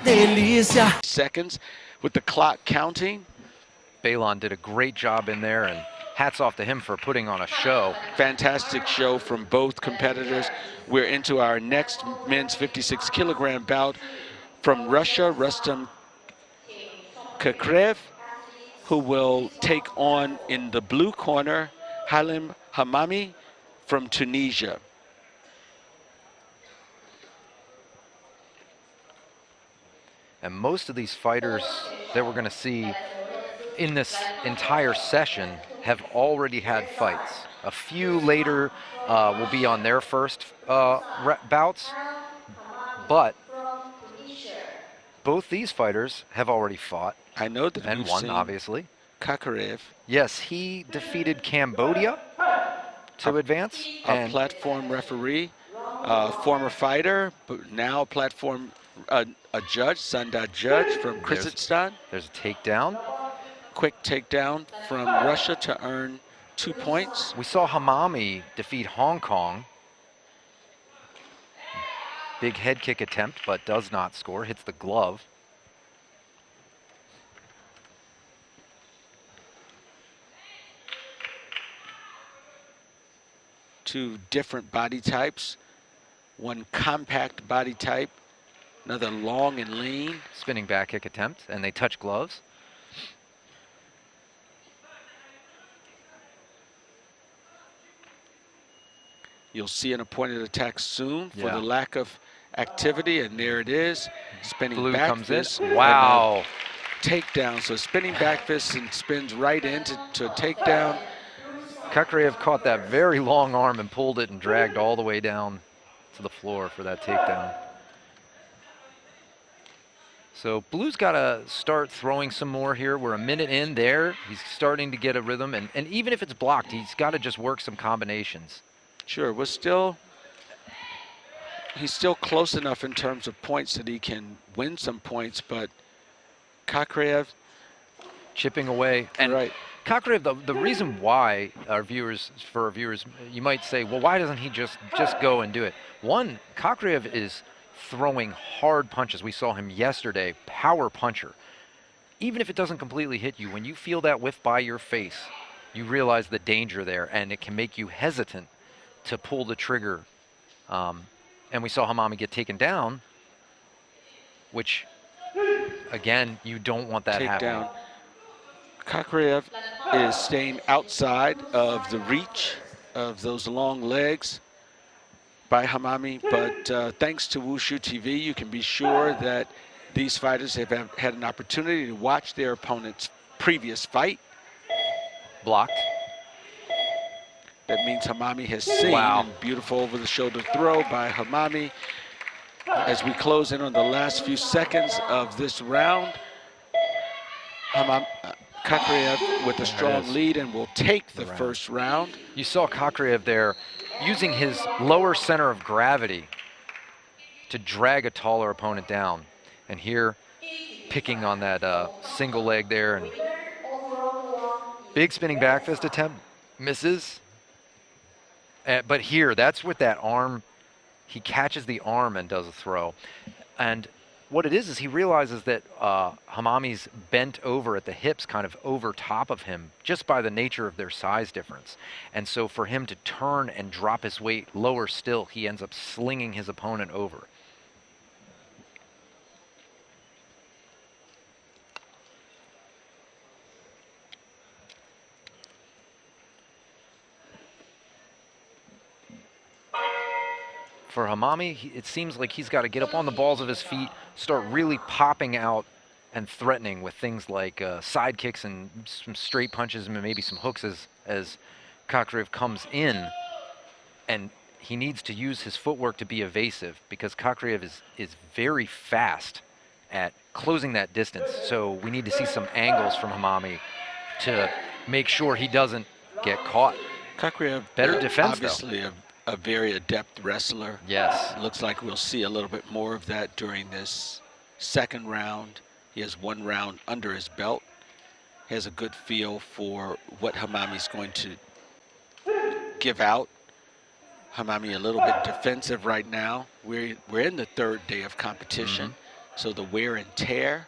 Seconds with the clock counting. Balon did a great job in there, and hats off to him for putting on a show. Fantastic show from both competitors. We're into our next men's 56 kilogram bout from Russia, Rustam Kakraev, who will take on in the blue corner, Halim Hammami from Tunisia. And most of these fighters that we're going to see in this entire session have already had fights. A few later will be on their first bouts, but both these fighters have already fought. I know that and won, obviously. Kakraev. Yes, he defeated Cambodia to advance. A platform referee, former fighter, but now platform a judge, Sanda judge from Kyrgyzstan. There's a takedown. Quick takedown from Russia to earn 2 points. We saw Hammami defeat Hong Kong. Big head kick attempt, but does not score, hits the glove. Two different body types. One compact body type, another long and lean. Spinning back kick attempt, and they touch gloves. You'll see an appointed attack soon for the lack of activity, and there it is. Spinning Blue back comes fist. in. Wow. Takedown, so spinning back fist and spins right into a takedown. Kakraev caught that very long arm and pulled it and dragged all the way down to the floor for that takedown. So Blue's got to start throwing some more here. We're a minute in there. He's starting to get a rhythm, and even if it's blocked, he's got to just work some combinations. Sure, he's still close enough in terms of points that he can win some points, but Kakraev chipping away. And right. Kakraev, the reason why our viewers, you might say, well, why doesn't he just go and do it? One, Kakraev is throwing hard punches. We saw him yesterday, power puncher. Even if it doesn't completely hit you, when you feel that whiff by your face, you realize the danger there, and it can make you hesitant to pull the trigger. And we saw Hammami get taken down, which, again, you don't want that happening. Kakraev is staying outside of the reach of those long legs by Hammami, but thanks to Wushu TV, you can be sure that these fighters have had an opportunity to watch their opponent's previous fight. Blocked. That means Hammami has seen. Wow. And beautiful over-the-shoulder throw by Hammami. As we close in on the last few seconds of this round, Kakraev with a strong lead and will take the first round. You saw Kakraev there using his lower center of gravity to drag a taller opponent down. And here, picking on that single leg there. And big spinning back fist attempt, misses. But here, that's with that arm. He catches the arm and does a throw. And what it is he realizes that Hammami's bent over at the hips, kind of over top of him, just by the nature of their size difference. And so for him to turn and drop his weight lower still, he ends up slinging his opponent over. For Hammami, it seems like he's got to get up on the balls of his feet, start really popping out and threatening with things like side kicks and some straight punches and maybe some hooks as Kakraev comes in. And he needs to use his footwork to be evasive, because Kakraev is very fast at closing that distance. So we need to see some angles from Hammami to make sure he doesn't get caught. Kakraev, better defense, obviously a very adept wrestler. Yes. Looks like we'll see a little bit more of that during this second round. He has one round under his belt. He has a good feel for what Hammami's going to give out. Hammami a little bit defensive right now. We're in the third day of competition. So the wear and tear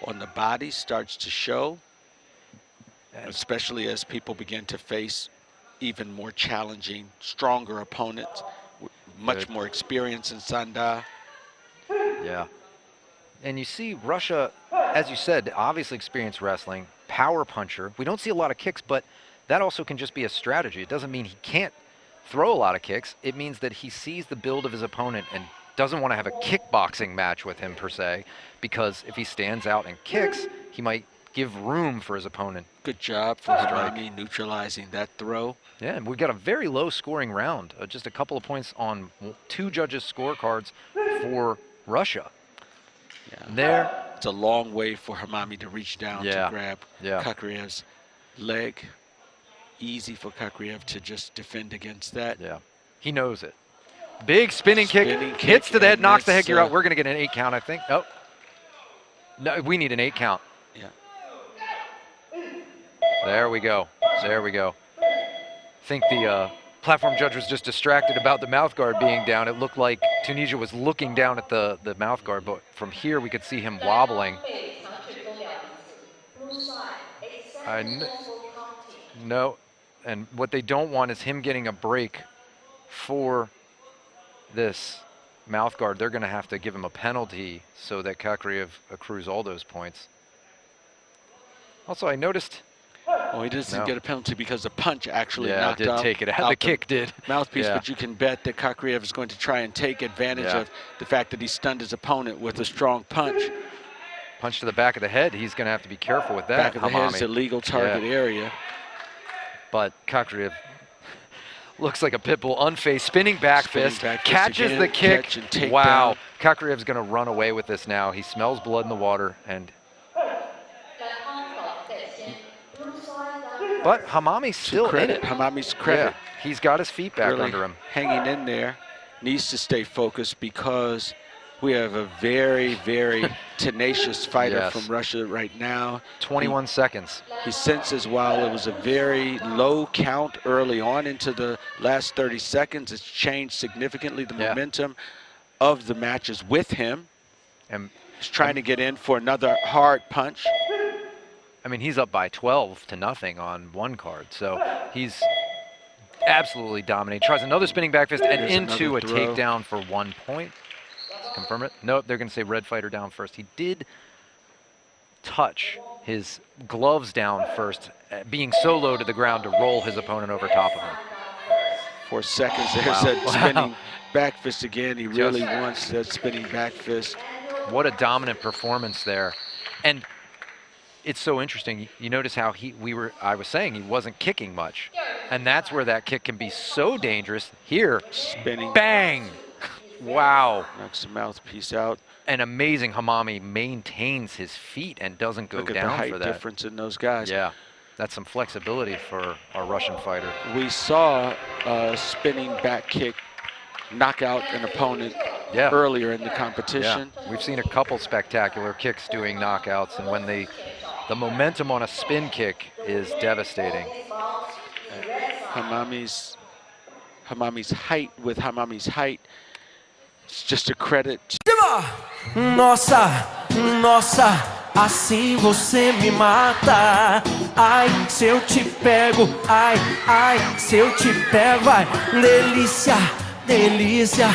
on the body starts to show, especially as people begin to face even more challenging, stronger opponents, much more experience in Sanda. Yeah. And you see Russia, as you said, obviously experienced wrestling, power puncher. We don't see a lot of kicks, but that also can just be a strategy. It doesn't mean he can't throw a lot of kicks. It means that he sees the build of his opponent and doesn't want to have a kickboxing match with him per se, because if he stands out and kicks, he might give room for his opponent. Good job for Hammami neutralizing that throw. Yeah, and we got a very low scoring round, just a couple of points on 2 judges' scorecards for Russia. Yeah. There. It's a long way for Hammami to reach down to grab Kakraev's leg. Easy for Kakraev to just defend against that. Yeah, he knows it. Big spinning kick, hits to the head, knocks the headgear out. We're going to get an 8 count, I think. Oh, no, we need an 8 count. Yeah. There we go. There we go. I think the platform judge was just distracted about the mouth guard being down. It looked like Tunisia was looking down at the mouth guard, but from here we could see him wobbling. No, and what they don't want is him getting a break for this mouth guard. They're going to have to give him a penalty so that Kakraev accrues all those points. Also, I noticed. Oh, he doesn't get a penalty because the punch actually knocked did take it out. The kick did. Mouthpiece, but you can bet that Kakraev is going to try and take advantage of the fact that he stunned his opponent with a strong punch. Punch to the back of the head. He's going to have to be careful with that. Back of the head is a legal target area. But Kakraev looks like a pit bull, unfazed, spinning back fist, catches the kick. Wow, Kakraev's going to run away with this now. He smells blood in the water, and but Hammami's still in it. Hammami's credit. Yeah, he's got his feet back under him. Hanging in there, needs to stay focused because we have a very, very tenacious fighter from Russia right now. 21 seconds. He senses while it was a very low count early on into the last 30 seconds, it's changed significantly the momentum of the matches with him. And he's trying to get in for another hard punch. I mean, he's up by 12-0 on one card, so he's absolutely dominating. Tries another spinning back fist and into a takedown for 1 point. Let's confirm it. Nope, they're going to say red fighter down first. He did touch his gloves down first, being so low to the ground to roll his opponent over top of him. 4 seconds. There's that spinning back fist again. He really wants that spinning back fist. What a dominant performance there. And it's so interesting. You notice how I was saying he wasn't kicking much. And that's where that kick can be so dangerous. Here, spinning. Bang! Wow. Knocks the mouthpiece out. And amazing Hammami maintains his feet and doesn't go down for that. Look at the height difference in those guys. Yeah, that's some flexibility for our Russian fighter. We saw a spinning back kick knock out an opponent earlier in the competition. Yeah. We've seen a couple spectacular kicks doing knockouts, and when the momentum on a spin kick is devastating. Hammami's height, with Hammami's height, it's just a credit. Nossa, nossa, assim você me mata. Ai, se eu te pego, ai, ai, se eu te pego, ai, delícia, delícia.